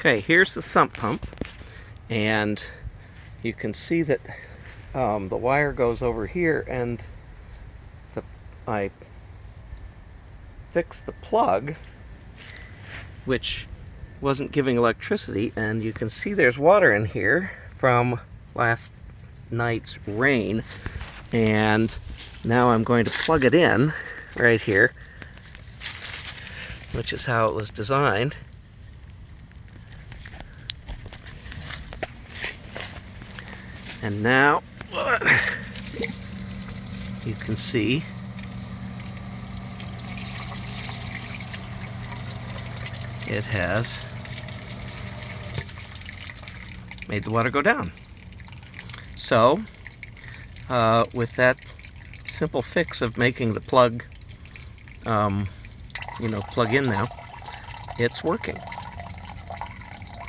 Okay, here's the sump pump, and you can see that the wire goes over here, and I fixed the plug, which wasn't giving electricity, and you can see there's water in here from last night's rain, and now I'm going to plug it in right here, which is how it was designed. And now you can see it has made the water go down. So with that simple fix of making the plug plug in now, it's working.